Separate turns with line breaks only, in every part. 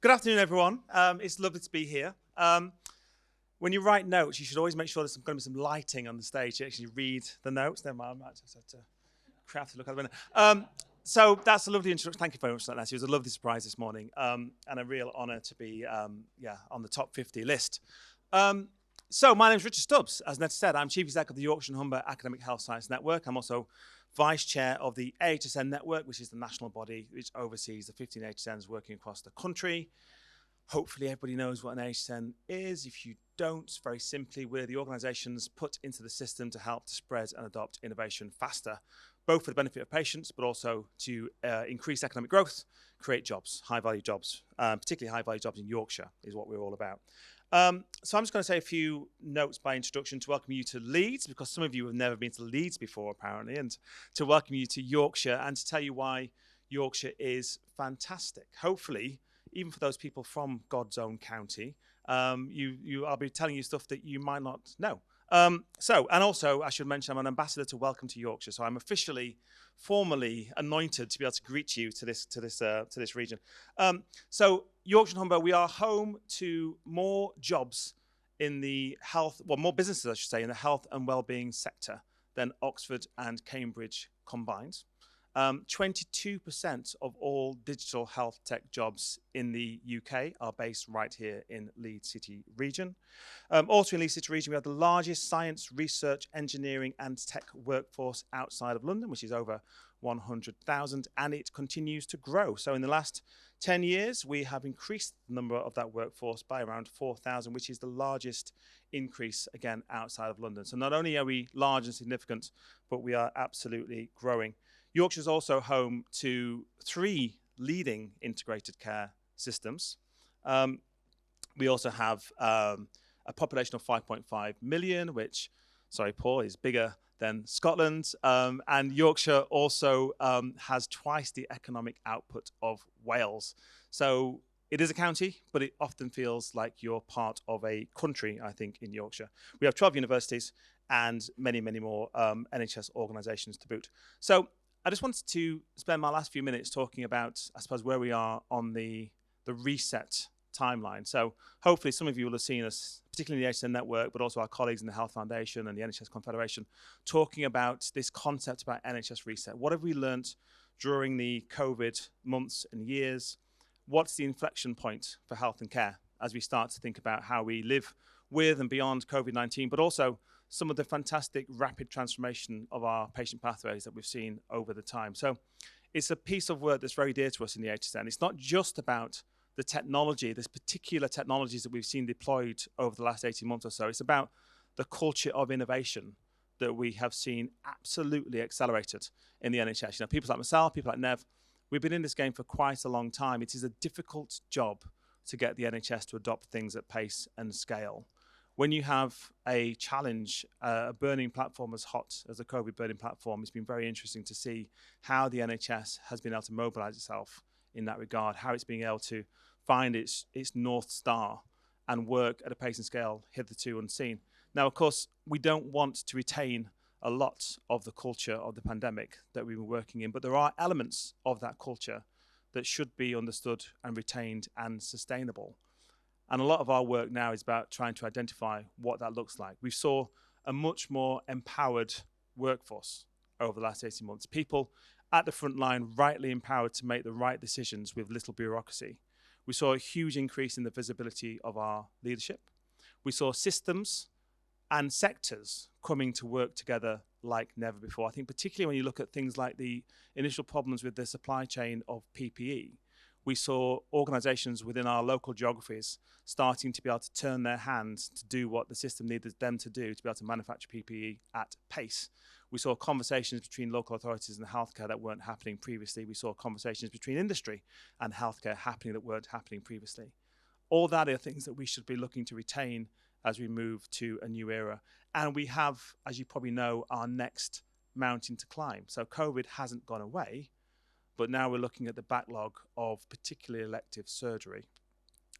Good afternoon, everyone. It's lovely to be here. When you write notes, you should always make sure there's going to be some lighting on the stage to actually read the notes. Never mind, I might just have to craft to look out the window. So that's a lovely introduction. Thank you very much for that, Nancy. It was a lovely surprise this morning, and a real honour to be on the top 50 list. So my name is Richard Stubbs. As Ned said, I'm Chief Executive of the Yorkshire and Humber Academic Health Science Network. I'm also Vice Chair of the YHAHSN Network, which is the national body which oversees the 15 YHSNs working across the country. Hopefully everybody knows what an YHSN is. If you don't, very simply, we're the organisations put into the system to help to spread and adopt innovation faster, both for the benefit of patients, but also to increase economic growth, create jobs, high-value jobs, particularly high-value jobs in Yorkshire is what we're all about. So I'm just going to say a few notes by introduction to welcome you to Leeds, because some of you have never been to Leeds before, apparently, and to welcome you to Yorkshire and to tell you why Yorkshire is fantastic. Hopefully, even for those people from God's own county, I'll be telling you stuff that you might not know. And also, I should mention, I'm an ambassador to Welcome to Yorkshire, so I'm formally anointed to be able to greet you to this region. So Yorkshire and Humber, we are home to more jobs in the more businesses, I should say, in the health and wellbeing sector than Oxford and Cambridge combined. 22% of all digital health tech jobs in the UK are based right here in Leeds City region. Also in Leeds City region, we have the largest science, research, engineering and tech workforce outside of London, which is over 100,000, and it continues to grow. So in the last 10 years, we have increased the number of that workforce by around 4,000, which is the largest increase, again, outside of London. So not only are we large and significant, but we are absolutely growing. Yorkshire is also home to 3 leading integrated care systems. We also have a population of 5.5 million, which, sorry, Paul, is bigger than Scotland. And Yorkshire also has twice the economic output of Wales. So it is a county, but it often feels like you're part of a country, I think, in Yorkshire. We have 12 universities and many, many more NHS organisations to boot. So I just wanted to spend my last few minutes talking about, I suppose, where we are on the reset timeline. So hopefully some of you will have seen us, particularly in the YHAHSN network, but also our colleagues in the Health Foundation and the NHS Confederation, talking about this concept about NHS reset. What have we learnt during the COVID months and years? What's the inflection point for health and care as we start to think about how we live with and beyond COVID-19, but also some of the fantastic rapid transformation of our patient pathways that we've seen over the time. So it's a piece of work that's very dear to us in the YHAHSN. It's not just about the technology, this particular technologies that we've seen deployed over the last 18 months or so. It's about the culture of innovation that we have seen absolutely accelerated in the NHS. You know, people like myself, people like Nev, we've been in this game for quite a long time. It is a difficult job to get the NHS to adopt things at pace and scale. When you have a challenge, a burning platform as hot as the COVID burning platform, it's been very interesting to see how the NHS has been able to mobilise itself in that regard, how it's being able to find its North Star and work at a pace and scale hitherto unseen. Now, of course, we don't want to retain a lot of the culture of the pandemic that we've been working in, but there are elements of that culture that should be understood and retained and sustainable. And a lot of our work now is about trying to identify what that looks like. We saw a much more empowered workforce over the last 18 months. People at the front line rightly empowered to make the right decisions with little bureaucracy. We saw a huge increase in the visibility of our leadership. We saw systems and sectors coming to work together like never before. I think particularly when you look at things like the initial problems with the supply chain of PPE, we saw organisations within our local geographies starting to be able to turn their hands to do what the system needed them to do to be able to manufacture PPE at pace. We saw conversations between local authorities and healthcare that weren't happening previously. We saw conversations between industry and healthcare happening that weren't happening previously. All that are things that we should be looking to retain as we move to a new era. And we have, as you probably know, our next mountain to climb. So COVID hasn't gone away, but now we're looking at the backlog of particularly elective surgery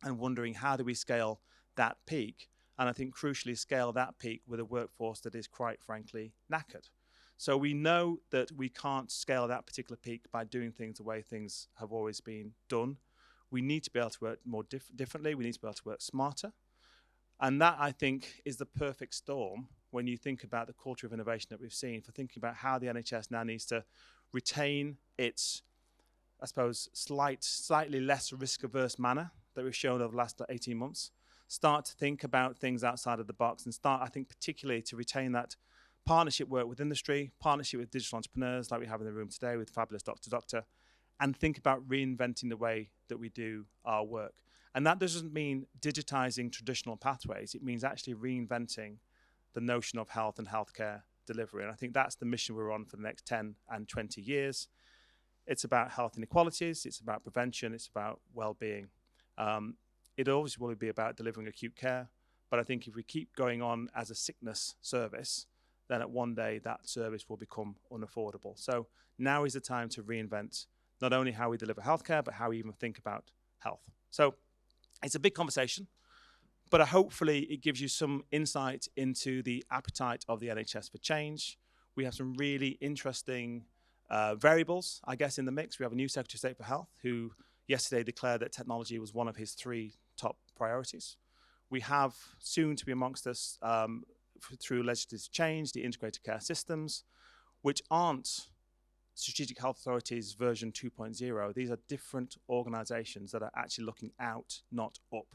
and wondering how do we scale that peak, and I think crucially scale that peak with a workforce that is quite frankly knackered. So we know that we can't scale that particular peak by doing things the way things have always been done. We need to be able to work more differently. We need to be able to work smarter. And that, I think, is the perfect storm when you think about the culture of innovation that we've seen, for thinking about how the NHS now needs to retain its, I suppose, slightly less risk-averse manner that we've shown over the last 18 months. Start to think about things outside of the box, and start, I think, particularly to retain that partnership work with industry, partnership with digital entrepreneurs like we have in the room today with fabulous DrDoctor, and think about reinventing the way that we do our work. And that doesn't mean digitizing traditional pathways. It means actually reinventing the notion of health and healthcare delivery. And I think that's the mission we're on for the next 10 and 20 years. It's about health inequalities. It's about prevention. It's about well-being. It always will be about delivering acute care. But I think if we keep going on as a sickness service, then at one day that service will become unaffordable. So now is the time to reinvent not only how we deliver healthcare, but how we even think about health. So it's a big conversation, but hopefully it gives you some insight into the appetite of the NHS for change. We have some really interesting variables, I guess, in the mix. We have a new Secretary of State for Health who yesterday declared that technology was one of his 3 top priorities. We have soon to be amongst us through legislative change, the integrated care systems, which aren't Strategic Health Authorities version 2.0. These are different organizations that are actually looking out, not up,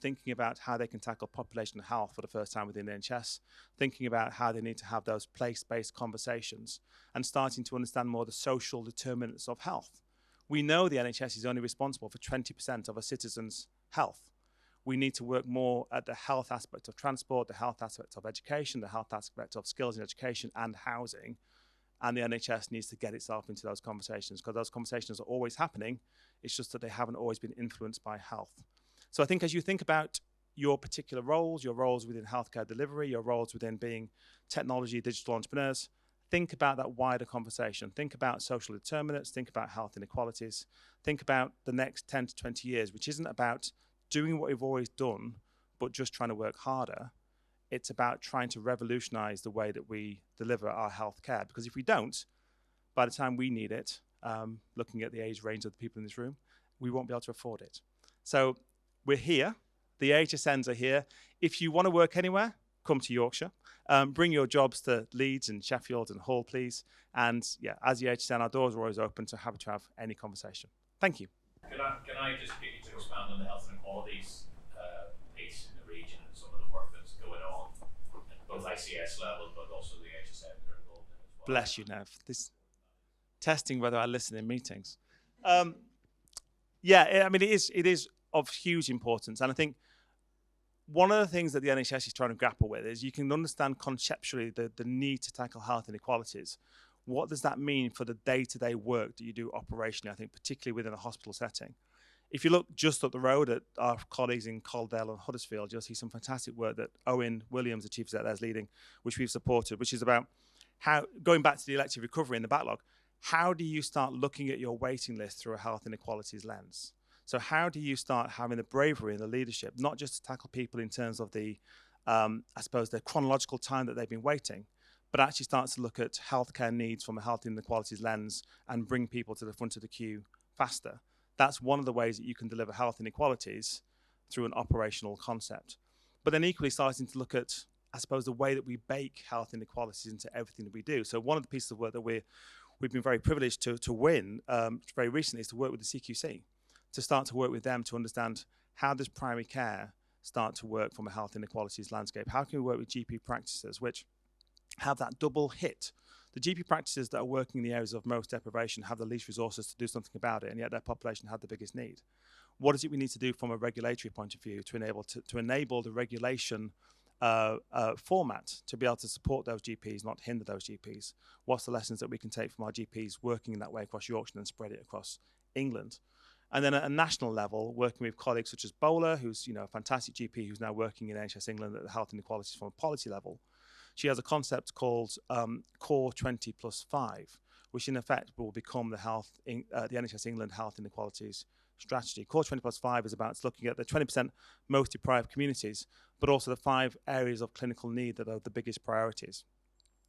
thinking about how they can tackle population health for the first time within the NHS, thinking about how they need to have those place-based conversations, and starting to understand more the social determinants of health. We know the NHS is only responsible for 20% of a citizen's health. We need to work more at the health aspect of transport, the health aspect of education, the health aspect of skills in education and housing. And the NHS needs to get itself into those conversations, because those conversations are always happening. It's just that they haven't always been influenced by health. So I think as you think about your particular roles, your roles within healthcare delivery, your roles within being technology, digital entrepreneurs, think about that wider conversation. Think about social determinants, think about health inequalities, think about the next 10 to 20 years, which isn't about doing what we've always done, but just trying to work harder. It's about trying to revolutionize the way that we deliver our healthcare. Because if we don't, by the time we need it, looking at the age range of the people in this room, we won't be able to afford it. So we're here. The YHAHSNs are here. If you want to work anywhere, come to Yorkshire. Bring your jobs to Leeds and Sheffield and Hull, please. And yeah, as the YHAHSN, our doors are always open, so happy to have any conversation. Thank you.
Can I just get you to expand on the health inequalities piece in the region and some of the work that's going on at both ICS level, but also the YHAHSN that are involved in as well?
Bless you, Nev. This testing whether I listen in meetings. Yeah, I mean, it is of huge importance. And I think one of the things that the NHS is trying to grapple with is you can understand conceptually the need to tackle health inequalities. What does that mean for the day-to-day work that you do operationally, I think, particularly within a hospital setting? If you look just up the road at our colleagues in Caldell and Huddersfield, you'll see some fantastic work that Owen Williams, the Chief Executive there, is leading, which we've supported, which is about how, going back to the elective recovery in the backlog, how do you start looking at your waiting list through a health inequalities lens? So how do you start having the bravery and the leadership, not just to tackle people in terms of the, I suppose, the chronological time that they've been waiting, but actually start to look at healthcare needs from a health inequalities lens and bring people to the front of the queue faster. That's one of the ways that you can deliver health inequalities through an operational concept. But then equally starting to look at, I suppose, the way that we bake health inequalities into everything that we do. So one of the pieces of work that we've been very privileged to win very recently is to work with the CQC, to start to work with them to understand how does primary care start to work from a health inequalities landscape. How can we work with GP practices, which have that double hit? The GP practices that are working in the areas of most deprivation have the least resources to do something about it, and yet their population have the biggest need. What is it we need to do from a regulatory point of view to enable the regulation format to be able to support those GPs, not hinder those GPs? What's the lessons that we can take from our GPs working in that way across Yorkshire and spread it across England? And then at a national level, working with colleagues such as Bowler, who's a fantastic GP who's now working in NHS England at the health inequalities from a policy level. She has a concept called Core 20+5, which in effect will become the NHS England health inequalities strategy. Core 20+5 is about looking at the 20% most deprived communities, but also the 5 areas of clinical need that are the biggest priorities.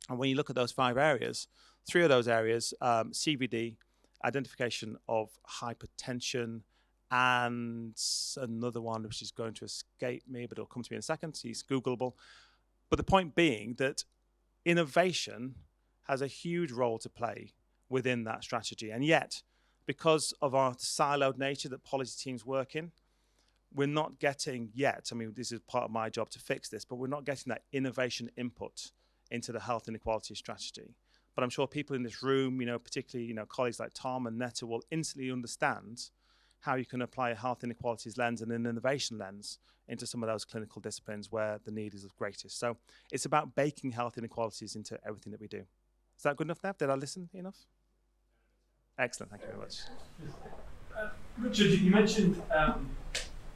And when you look at those 5 areas, 3 of those areas, CVD, identification of hypertension, and another one which is going to escape me, but it'll come to me in a second. It's Googleable. But the point being that innovation has a huge role to play within that strategy. And yet, because of our siloed nature that policy teams work in, we're not getting yet, I mean, this is part of my job to fix this, but we're not getting that innovation input into the health inequality strategy. But I'm sure people in this room, particularly, colleagues like Tom and Netta will instantly understand how you can apply a health inequalities lens and an innovation lens into some of those clinical disciplines where the need is the greatest. So it's about baking health inequalities into everything that we do. Is that good enough, Nev? Did I listen enough? Excellent, thank you very much.
Richard, you mentioned a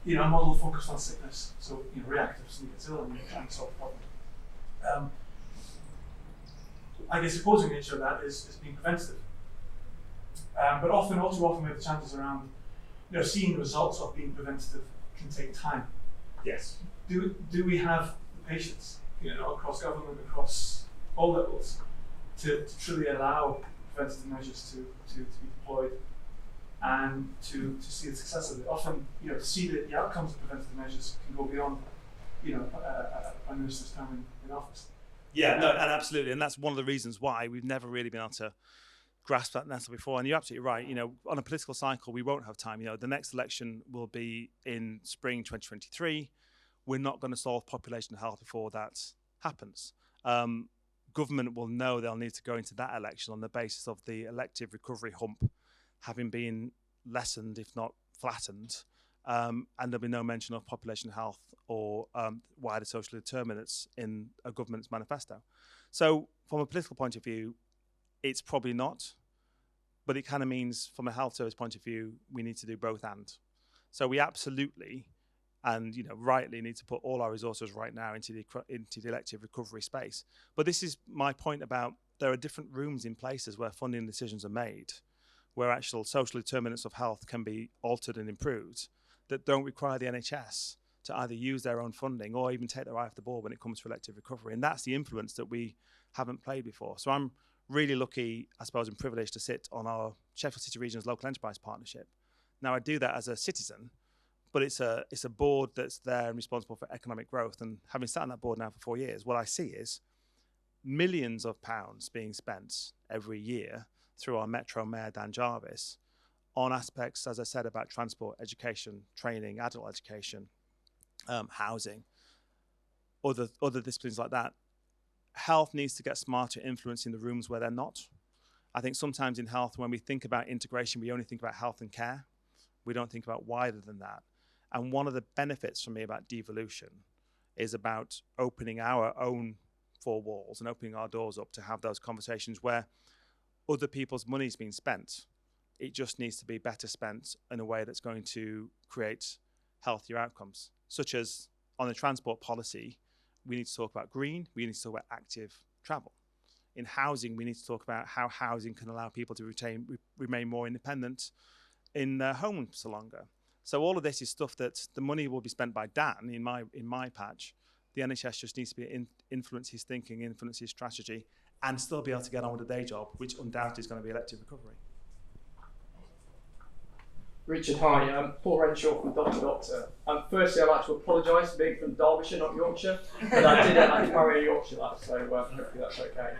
model focused on sickness, so reactive, so you get ill and you try and solve the problem. I guess the opposing nature of that is being preventative. But all too often we have the challenges around seeing the results of being preventative can take time.
Yes.
Do we have the patience, across government, across all levels, to truly allow preventative measures to be deployed and to see the success of it? Often, to see the outcomes of preventative measures can go beyond, a Prime Minister's time in office.
Yeah, no, and absolutely, and that's one of the reasons why we've never really been able to grasp that necessarily before. And you're absolutely right. On a political cycle, we won't have time. The next election will be in spring 2023. We're not going to solve population health before that happens. Government will know they'll need to go into that election on the basis of the elective recovery hump having been lessened, if not flattened, and there'll be no mention of population health or wider social determinants in a government's manifesto. So from a political point of view, it's probably not, but it kind of means from a health service point of view, we need to do both and. So we absolutely, and rightly, need to put all our resources right now into the elective recovery space. But this is my point about there are different rooms in places where funding decisions are made, where actual social determinants of health can be altered and improved, that don't require the NHS to either use their own funding or even take their eye off the ball when it comes to elective recovery. And that's the influence that we haven't played before. So I'm really lucky, I suppose, and privileged to sit on our Sheffield City Region's local enterprise partnership. Now I do that as a citizen, but it's a board that's there and responsible for economic growth. And having sat on that board now for 4 years, what I see is millions of pounds being spent every year through our Metro Mayor, Dan Jarvis, on aspects, as I said, about transport, education, training, adult education, housing, other disciplines like that. Health needs to get smarter influencing the rooms where they're not. I think sometimes in health, when we think about integration, we only think about health and care. We don't think about wider than that. And one of the benefits for me about devolution is about opening our own four walls and opening our doors up to have those conversations where other people's money is being spent. It just needs to be better spent in a way that's going to create healthier outcomes, such as on the transport policy, we need to talk about green, we need to talk about active travel. In housing, we need to talk about how housing can allow people to remain more independent in their homes for longer. So all of this is stuff that the money will be spent by Dan in my patch. The NHS just needs to be influence his thinking, influence his strategy, and still be able to get on with the day job, which undoubtedly is going to be elective recovery.
Richard, hi. I'm Paul Renshaw from DrDoctor. Firstly, I'd like to apologise for being from Derbyshire, not Yorkshire, but I did marry a Yorkshire lad, so hopefully that's okay.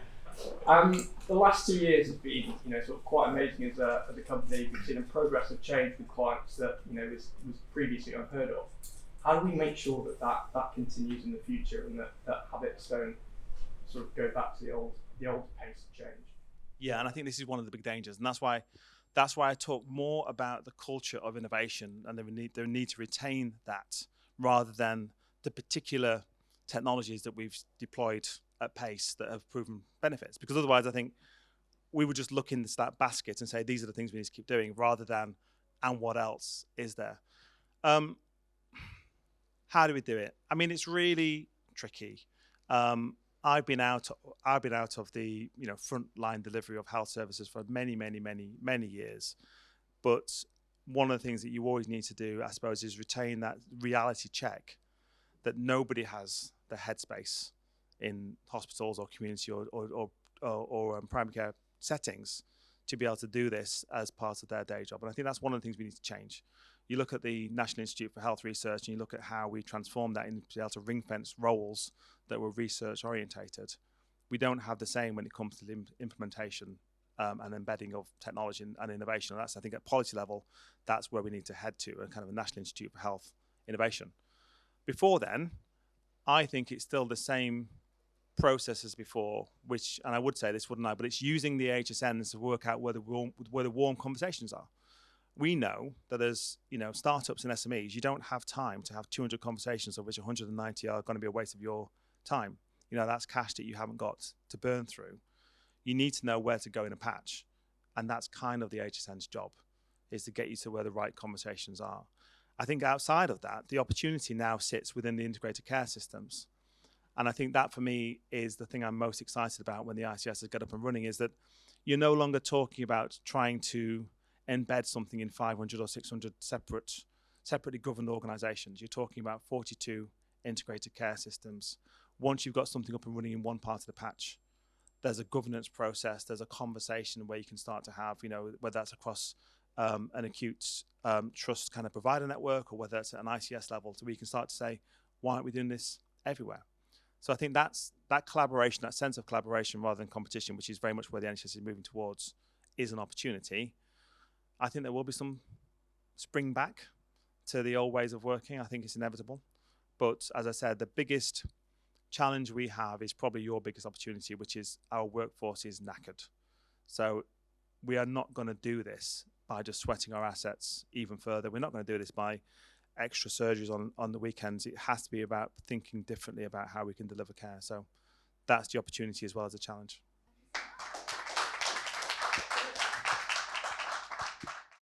The last 2 years have been, sort of quite amazing as a company. We've seen a progress of change with clients that, was previously unheard of. How do we make sure that continues in the future and that habits don't sort of go back to the old pace of change?
Yeah, and I think this is one of the big dangers, and that's why I talk more about the culture of innovation and the need to retain that rather than the particular technologies that we've deployed at pace that have proven benefits. Because otherwise, I think we would just look in that basket and say, these are the things we need to keep doing rather than, and what else is there? How do we do it? I mean, it's really tricky. I've been out of the frontline delivery of health services for many years. But one of the things that you always need to do, I suppose, is retain that reality check that nobody has the headspace in hospitals or community or primary care settings to be able to do this as part of their day job. And I think that's one of the things we need to change. You look at the National Institute for Health Research and you look at how we transform that into be able to ring fence roles that were research orientated. We don't have the same when it comes to the implementation and embedding of technology and innovation. And that's, I think, at policy level, that's where we need to head to, a kind of a National Institute for Health Innovation. Before then, I think it's still the same process as before, which, and I would say this, wouldn't I, but it's using the YHAHSNs to work out where the warm conversations are. We know that as startups and SMEs, you don't have time to have 200 conversations, of which 190 are going to be a waste of your time. That's cash that you haven't got to burn through. You need to know where to go in a patch. And that's kind of the YHAHSN's job, is to get you to where the right conversations are. I think outside of that, the opportunity now sits within the integrated care systems. And I think that for me is the thing I'm most excited about when the ICS get up and running, is that you're no longer talking about trying to embed something in 500 or 600 separately governed organizations. You're talking about 42 integrated care systems. Once you've got something up and running in one part of the patch, there's a governance process, there's a conversation where you can start to have, whether that's across an acute trust kind of provider network, or whether it's at an ICS level, so we can start to say, why aren't we doing this everywhere? So I think that collaboration, that sense of collaboration rather than competition, which is very much where the NHS is moving towards, is an opportunity. I think there will be some spring back to the old ways of working. I think it's inevitable. But as I said, the biggest challenge we have is probably your biggest opportunity, which is our workforce is knackered. So we are not going to do this by just sweating our assets even further. We're not going to do this by extra surgeries on the weekends. It has to be about thinking differently about how we can deliver care. So that's the opportunity as well as the challenge.